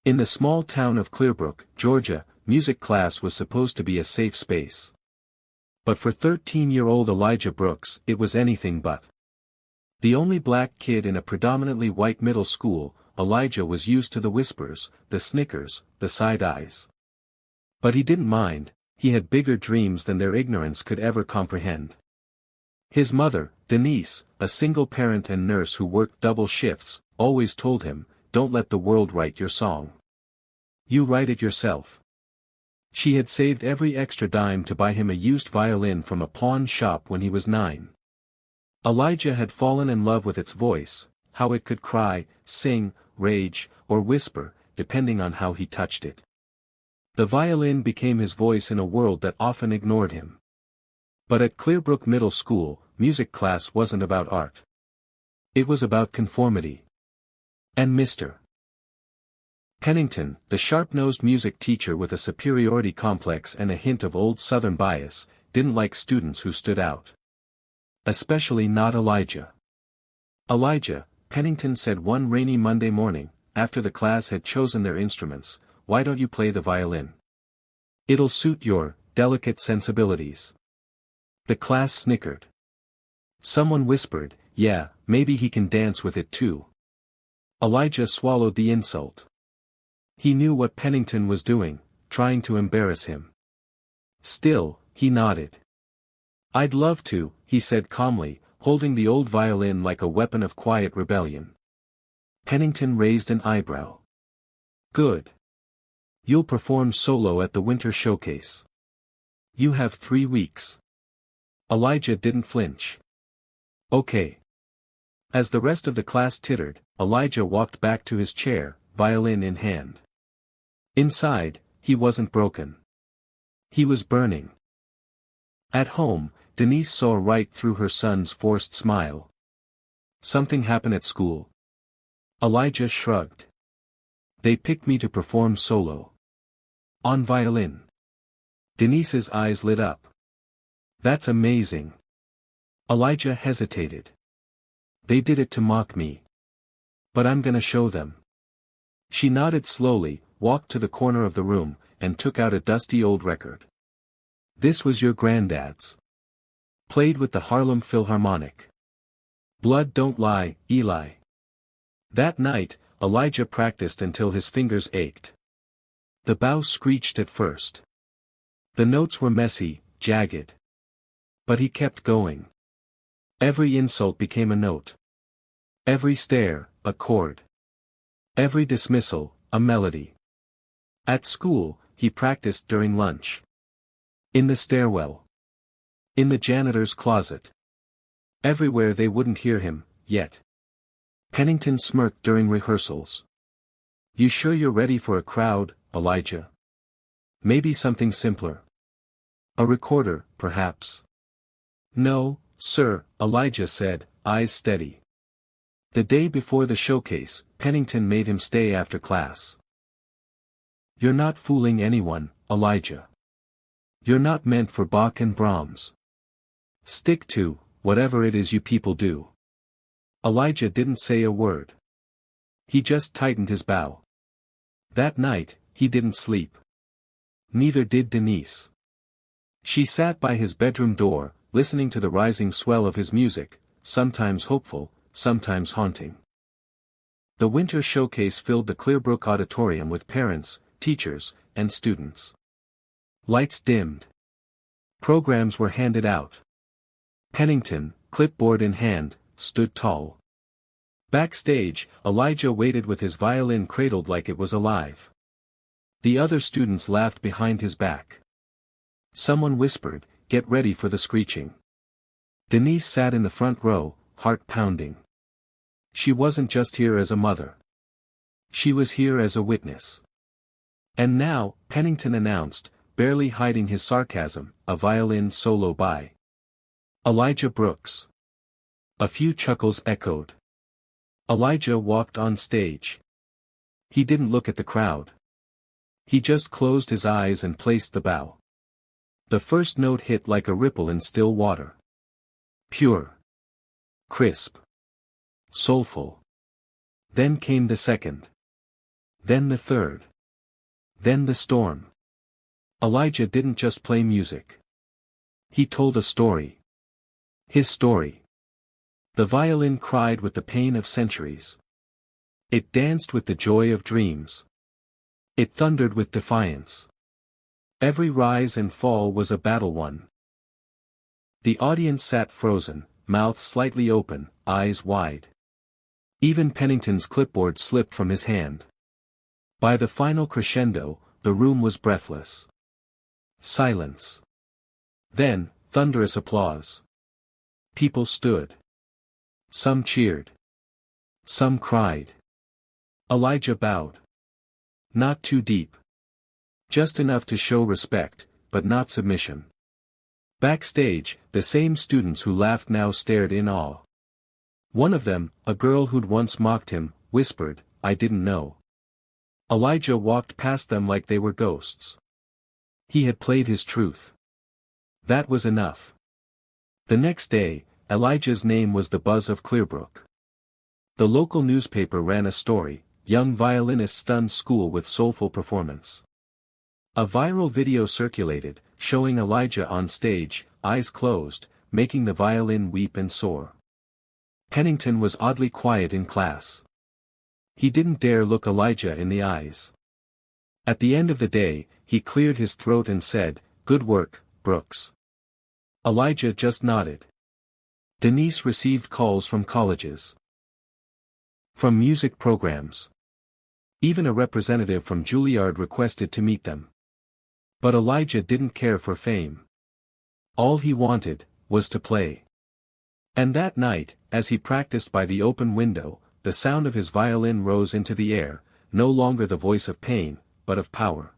In the small town of Clearbrook, Georgia, music class was supposed to be a safe space. But for 13-year-old Elijah Brooks, it was anything but. The only black kid in a predominantly white middle school, Elijah was used to the whispers, the snickers, the side eyes. But he didn't mind, he had bigger dreams than their ignorance could ever comprehend. His mother, Denise, a single parent and nurse who worked double shifts, always told him, "Don't let the world write your song. You write it yourself." She had saved every extra dime to buy him a used violin from a pawn shop when he was 9. Elijah had fallen in love with its voice, how it could cry, sing, rage, or whisper, depending on how he touched it. The violin became his voice in a world that often ignored him. But at Clearbrook Middle School, music class wasn't about art. It was about conformity. And Mr. Pennington, the sharp-nosed music teacher with a superiority complex and a hint of old Southern bias, didn't like students who stood out. Especially not Elijah. "Elijah," Pennington said one rainy Monday morning, after the class had chosen their instruments, "why don't you play the violin? It'll suit your delicate sensibilities." The class snickered. Someone whispered, "Yeah, maybe he can dance with it too." Elijah swallowed the insult. He knew what Pennington was doing, trying to embarrass him. Still, he nodded. "I'd love to," he said calmly, holding the old violin like a weapon of quiet rebellion. Pennington raised an eyebrow. "Good. You'll perform solo at the winter showcase. You have 3 weeks." Elijah didn't flinch. "Okay." As the rest of the class tittered, Elijah walked back to his chair, violin in hand. Inside, he wasn't broken. He was burning. At home, Denise saw right through her son's forced smile. "Something happened at school?" Elijah shrugged. "They picked me to perform solo. On violin." Denise's eyes lit up. "That's amazing." Elijah hesitated. "They did it to mock me. But I'm gonna show them." She nodded slowly, walked to the corner of the room, and took out a dusty old record. "This was your granddad's. Played with the Harlem Philharmonic. Blood Don't Lie, Eli." That night, Elijah practiced until his fingers ached. The bow screeched at first. The notes were messy, jagged. But he kept going. Every insult became a note. Every stare, a chord. Every dismissal, a melody. At school, he practiced during lunch. In the stairwell. In the janitor's closet. Everywhere they wouldn't hear him, yet. Pennington smirked during rehearsals. "You sure you're ready for a crowd, Elijah? Maybe something simpler. A recorder, perhaps?" "No, sir," Elijah said, eyes steady. The day before the showcase, Pennington made him stay after class. "You're not fooling anyone, Elijah. You're not meant for Bach and Brahms. Stick to whatever it is you people do." Elijah didn't say a word. He just tightened his bow. That night, he didn't sleep. Neither did Denise. She sat by his bedroom door, listening to the rising swell of his music, sometimes hopeful, sometimes haunting. The winter showcase filled the Clearbrook auditorium with parents, teachers, and students. Lights dimmed. Programs were handed out. Pennington, clipboard in hand, stood tall. Backstage, Elijah waited with his violin cradled like it was alive. The other students laughed behind his back. Someone whispered, "Get ready for the screeching." Denise sat in the front row, heart pounding. She wasn't just here as a mother. She was here as a witness. "And now," Pennington announced, barely hiding his sarcasm, "a violin solo by Elijah Brooks." A few chuckles echoed. Elijah walked on stage. He didn't look at the crowd. He just closed his eyes and placed the bow. The first note hit like a ripple in still water. Pure. Crisp. Soulful. Then came the second. Then the third. Then the storm. Elijah didn't just play music. He told a story. His story. The violin cried with the pain of centuries. It danced with the joy of dreams. It thundered with defiance. Every rise and fall was a battle won. The audience sat frozen, mouth slightly open, eyes wide. Even Pennington's clipboard slipped from his hand. By the final crescendo, the room was breathless. Silence. Then, thunderous applause. People stood. Some cheered. Some cried. Elijah bowed. Not too deep. Just enough to show respect, but not submission. Backstage, the same students who laughed now stared in awe. One of them, a girl who'd once mocked him, whispered, "I didn't know." Elijah walked past them like they were ghosts. He had played his truth. That was enough. The next day, Elijah's name was the buzz of Clearbrook. The local newspaper ran a story, "Young violinist stuns school with soulful performance." A viral video circulated, showing Elijah on stage, eyes closed, making the violin weep and soar. Pennington was oddly quiet in class. He didn't dare look Elijah in the eyes. At the end of the day, he cleared his throat and said, "Good work, Brooks." Elijah just nodded. Denise received calls from colleges. From music programs. Even a representative from Juilliard requested to meet them. But Elijah didn't care for fame. All he wanted, was to play. And that night, as he practiced by the open window, the sound of his violin rose into the air, no longer the voice of pain, but of power.